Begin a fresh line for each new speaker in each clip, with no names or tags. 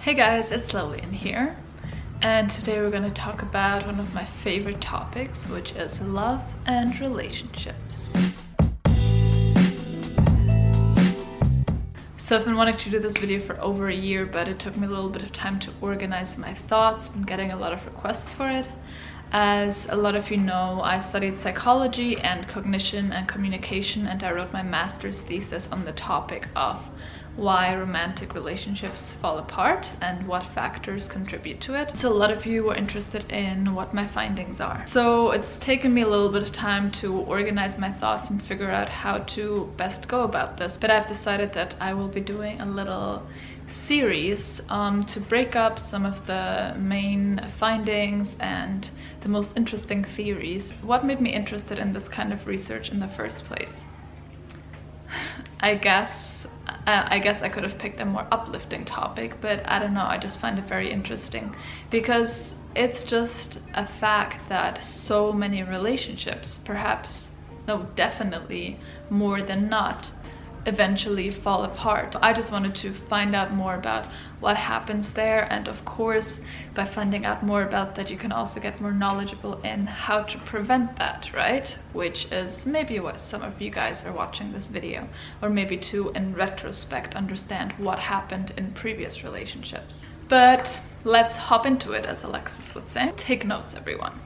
Hey guys, it's Lilian here, and today we're going to talk about one of my favorite topics, which is love and relationships. So I've been wanting to do this video for over a year, but it took me a little bit of time to organize my thoughts. Been getting a lot of requests for it. As a lot of you know, I studied psychology and cognition and communication, and I wrote my master's thesis on the topic of why romantic relationships fall apart and what factors contribute to it. So a lot of you were interested in what my findings are. So it's taken me a little bit of time to organize my thoughts and figure out how to best go about this. But I've decided that I will be doing a little series to break up some of the main findings and the most interesting theories. What made me interested in this kind of research in the first place? I guess I could have picked a more uplifting topic, but I don't know, I just find it very interesting because it's just a fact that so many relationships, perhaps, no, definitely more than not, eventually fall apart. I just wanted to find out more about what happens there, and of course by finding out more about that you can also get more knowledgeable in how to prevent that, right? Which is maybe what some of you guys are watching this video, or maybe to in retrospect understand what happened in previous relationships. But let's hop into it, as Alexis would say. Take notes, everyone.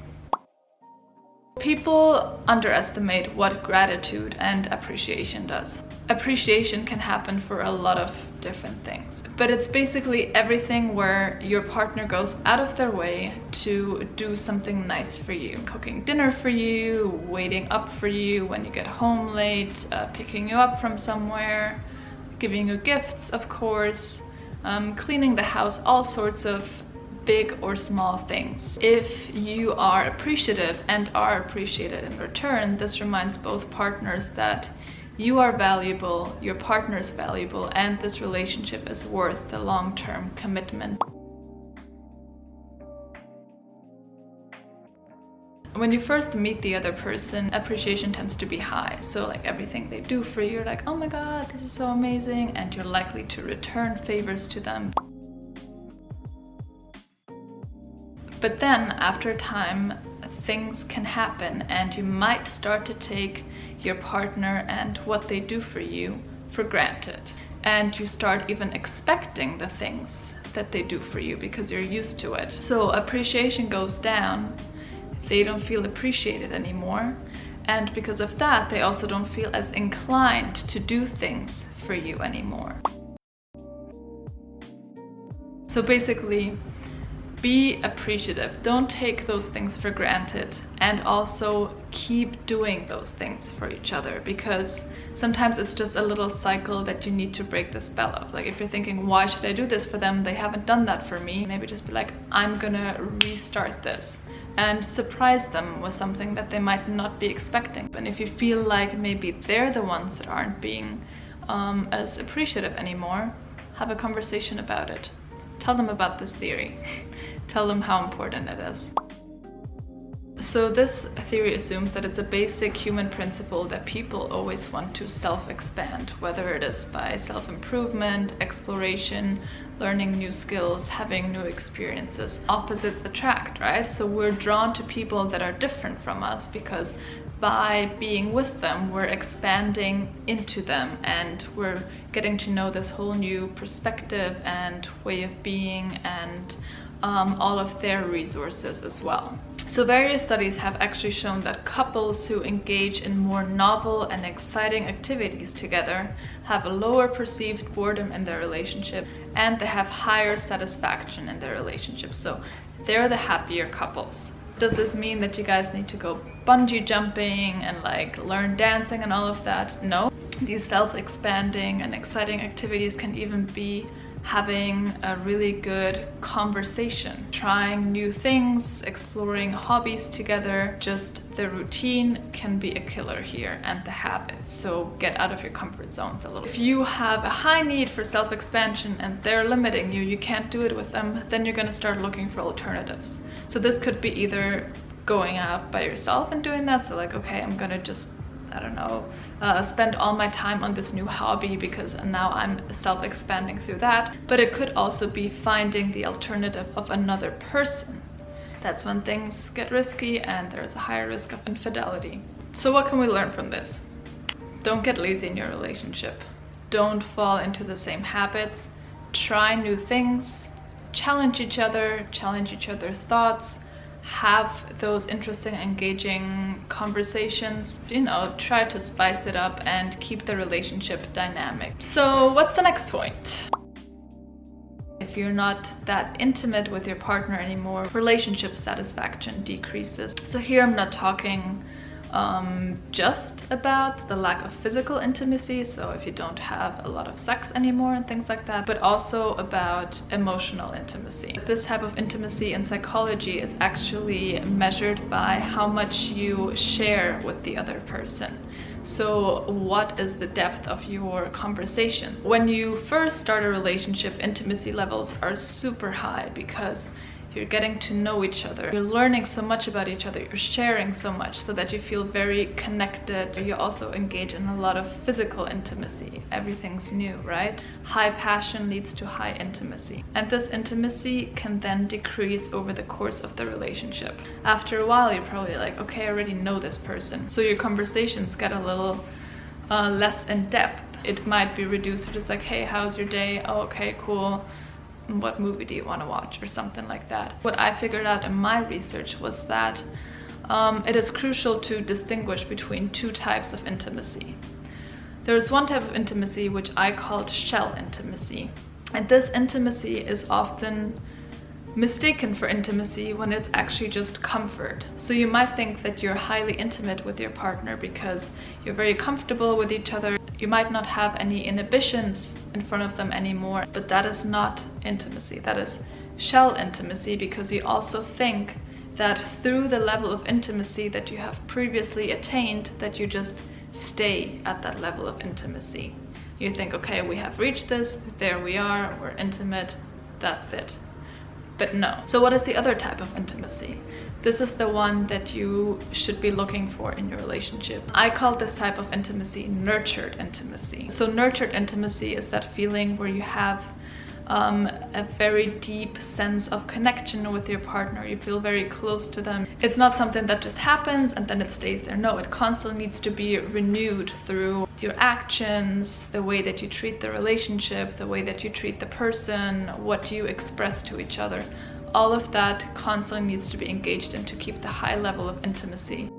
People underestimate what gratitude and appreciation does. Appreciation can happen for a lot of different things, but it's basically everything where your partner goes out of their way to do something nice for you. Cooking dinner for you, waiting up for you when you get home late, picking you up from somewhere, giving you gifts, of course, cleaning the house, all sorts of big or small things. If you are appreciative and are appreciated in return, this reminds both partners that you are valuable, your partner is valuable, and this relationship is worth the long-term commitment. When you first meet the other person, appreciation tends to be high. So like everything they do for you, you're like, oh my god, this is so amazing, and you're likely to return favors to them. But then after time, things can happen and you might start to take your partner and what they do for you for granted. And you start even expecting the things that they do for you because you're used to it. So appreciation goes down, they don't feel appreciated anymore. And because of that, they also don't feel as inclined to do things for you anymore. So basically, be appreciative, don't take those things for granted, and also keep doing those things for each other, because sometimes it's just a little cycle that you need to break the spell of. Like if you're thinking, why should I do this for them? They haven't done that for me. Maybe just be like, I'm gonna restart this, and surprise them with something that they might not be expecting. And if you feel like maybe they're the ones that aren't being as appreciative anymore, have a conversation about it. Tell them about this theory. Tell them how important it is. So this theory assumes that it's a basic human principle that people always want to self-expand, whether it is by self-improvement, exploration, learning new skills, having new experiences. Opposites attract, right? So we're drawn to people that are different from us because by being with them, we're expanding into them and we're getting to know this whole new perspective and way of being and all of their resources as well. So various studies have actually shown that couples who engage in more novel and exciting activities together have a lower perceived boredom in their relationship, and they have higher satisfaction in their relationship. So they're the happier couples. Does this mean that you guys need to go bungee jumping and like learn dancing and all of that? No. These self-expanding and exciting activities can even be having a really good conversation, trying new things, exploring hobbies together. Just the routine can be a killer here, and the habits. So get out of your comfort zones a little. If you have a high need for self-expansion and they're limiting you, you can't do it with them, then you're gonna start looking for alternatives. So this could be either going out by yourself and doing that. So like, okay, I'm gonna just I don't know, spend all my time on this new hobby because now I'm self-expanding through that. But it could also be finding the alternative of another person. That's when things get risky and there's a higher risk of infidelity. So what can we learn from this? Don't get lazy in your relationship. Don't fall into the same habits. Try new things. Challenge each other's thoughts. Have those interesting, engaging conversations. You know, try to spice it up and keep the relationship dynamic. So what's the next point? If you're not that intimate with your partner anymore, relationship satisfaction decreases. So here I'm not talking just about the lack of physical intimacy, so if you don't have a lot of sex anymore and things like that, but also about emotional intimacy. This type of intimacy in psychology is actually measured by how much you share with the other person. So what is the depth of your conversations? When you first start a relationship, intimacy levels are super high because you're getting to know each other. You're learning so much about each other. You're sharing so much so that you feel very connected. You also engage in a lot of physical intimacy. Everything's new, right? High passion leads to high intimacy. And this intimacy can then decrease over the course of the relationship. After a while, you're probably like, okay, I already know this person. So your conversations get a little less in depth. It might be reduced to just like, hey, how's your day? Oh, okay, cool. What movie do you want to watch, or something like that. What I figured out in my research was that it is crucial to distinguish between two types of intimacy. There's one type of intimacy which I called shell intimacy, and this intimacy is often mistaken for intimacy when it's actually just comfort. So you might think that you're highly intimate with your partner because you're very comfortable with each other. You might not have any inhibitions in front of them anymore, but that is not intimacy. That is shell intimacy, because you also think that through the level of intimacy that you have previously attained, that you just stay at that level of intimacy. You think, okay, we have reached this, there we are, we're intimate, that's it. But no. So what is the other type of intimacy? This is the one that you should be looking for in your relationship. I call this type of intimacy nurtured intimacy. So nurtured intimacy is that feeling where you have a very deep sense of connection with your partner. You feel very close to them. It's not something that just happens and then it stays there. No, it constantly needs to be renewed through your actions, the way that you treat the relationship, the way that you treat the person, what you express to each other. All of that constantly needs to be engaged in to keep the high level of intimacy.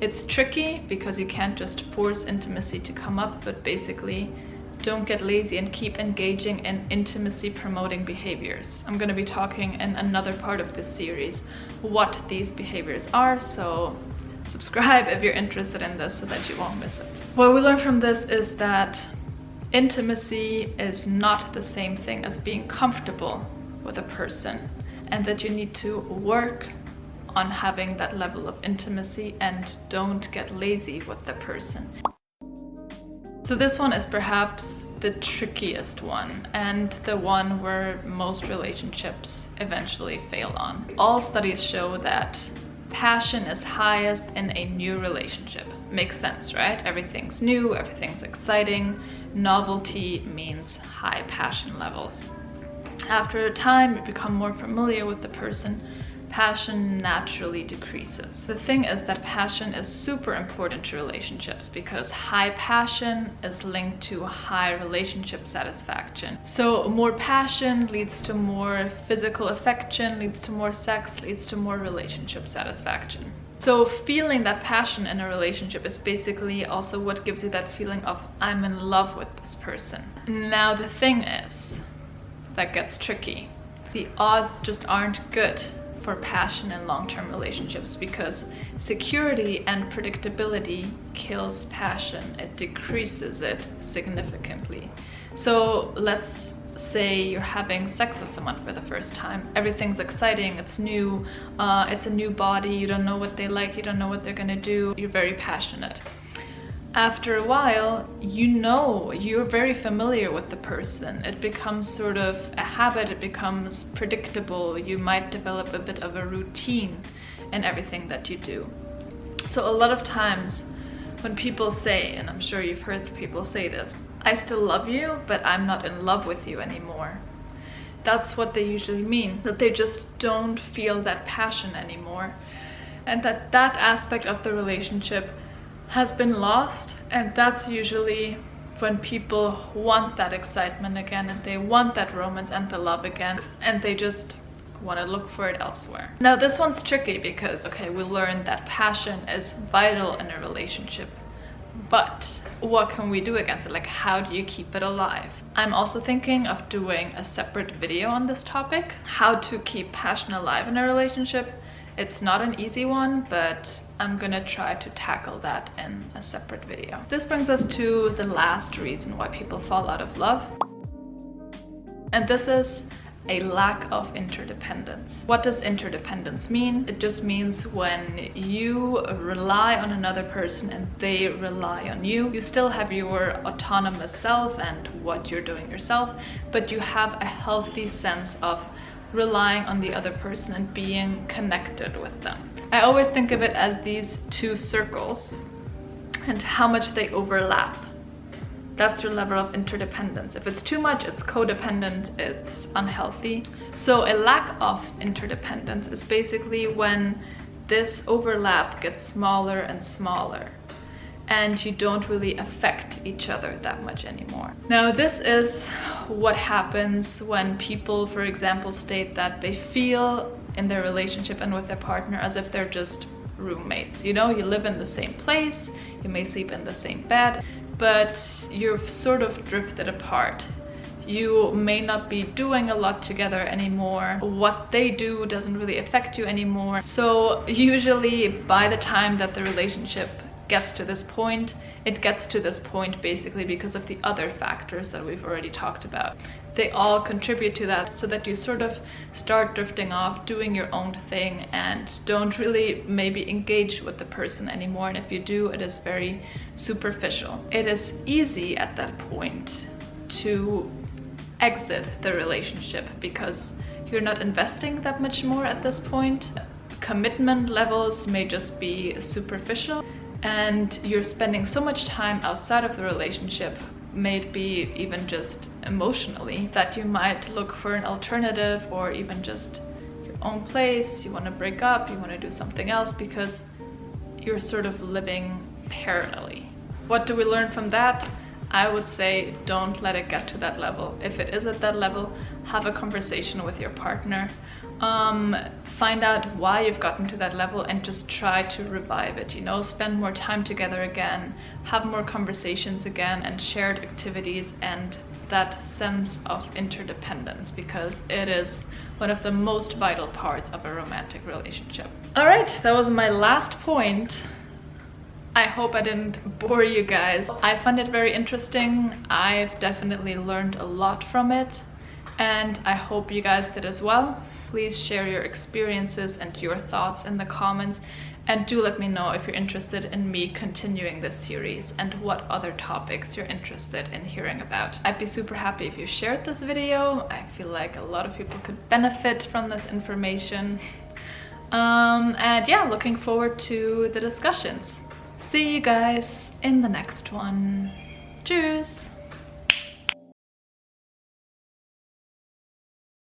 It's tricky because you can't just force intimacy to come up, but basically don't get lazy and keep engaging in intimacy promoting behaviors. I'm going to be talking in another part of this series what these behaviors are, so subscribe if you're interested in this so that you won't miss it. What we learn from this is that intimacy is not the same thing as being comfortable with a person, and that you need to work on having that level of intimacy and don't get lazy with the person. So this one is perhaps the trickiest one and the one where most relationships eventually fail on. All studies show that passion is highest in a new relationship. Makes sense, right? Everything's new, everything's exciting. Novelty means high passion levels. After a time, you become more familiar with the person, passion naturally decreases. The thing is that passion is super important to relationships because high passion is linked to high relationship satisfaction. So more passion leads to more physical affection, leads to more sex, leads to more relationship satisfaction. So feeling that passion in a relationship is basically also what gives you that feeling of I'm in love with this person. Now the thing is, that gets tricky. The odds just aren't good for passion in long-term relationships because security and predictability kills passion. It decreases it significantly. So let's say you're having sex with someone for the first time. Everything's exciting, it's new, it's a new body, you don't know what they like, you don't know what they're gonna do, you're very passionate. after a while, you're very familiar with the person. It becomes sort of a habit, it becomes predictable. You might develop a bit of a routine in everything that you do. So a lot of times when people say, and I'm sure you've heard people say this, I still love you, but I'm not in love with you anymore. That's what they usually mean, that they just don't feel that passion anymore. And that aspect of the relationship has been lost, and that's usually when people want that excitement again, and they want that romance and the love again, and they just want to look for it elsewhere. Now this one's tricky because, okay, we learned that passion is vital in a relationship, but what can we do against it? Like, how do you keep it alive? I'm also thinking of doing a separate video on this topic, how to keep passion alive in a relationship. It's not an easy one, but I'm gonna try to tackle that in a separate video. This brings us to the last reason why people fall out of love. And this is a lack of interdependence. What does interdependence mean? It just means when you rely on another person and they rely on you. You still have your autonomous self and what you're doing yourself, but you have a healthy sense of relying on the other person and being connected with them. I always think of it as these two circles and how much they overlap. That's your level of interdependence. If it's too much, it's codependent, it's unhealthy. So a lack of interdependence is basically when this overlap gets smaller and smaller and you don't really affect each other that much anymore. Now this is what happens when people, for example, state that they feel in their relationship and with their partner as if they're just roommates. You know, you live in the same place, you may sleep in the same bed, but you've sort of drifted apart. You may not be doing a lot together anymore. What they do doesn't really affect you anymore. So usually by the time that the relationship gets to this point, it gets to this point basically because of the other factors that we've already talked about. They all contribute to that, so that you sort of start drifting off, doing your own thing, and don't really maybe engage with the person anymore. And if you do, it is very superficial. It is easy at that point to exit the relationship because you're not investing that much more at this point. Commitment levels may just be superficial, and you're spending so much time outside of the relationship, maybe even just emotionally, that you might look for an alternative or even just your own place. You want to break up, you want to do something else because you're sort of living parallelly. What do we learn from that? I would say don't let it get to that level. If it is at that level, have a conversation with your partner. Find out why you've gotten to that level and just try to revive it, you know, spend more time together again, have more conversations again, and shared activities, and that sense of interdependence, because it is one of the most vital parts of a romantic relationship. All right, that was my last point. I hope I didn't bore you guys. I found it very interesting. I've definitely learned a lot from it, and I hope you guys did as well. Please share your experiences and your thoughts in the comments, and do let me know if you're interested in me continuing this series and what other topics you're interested in hearing about. I'd be super happy if you shared this video. I feel like a lot of people could benefit from this information. And yeah, looking forward to the discussions. See you guys in the next one. Cheers!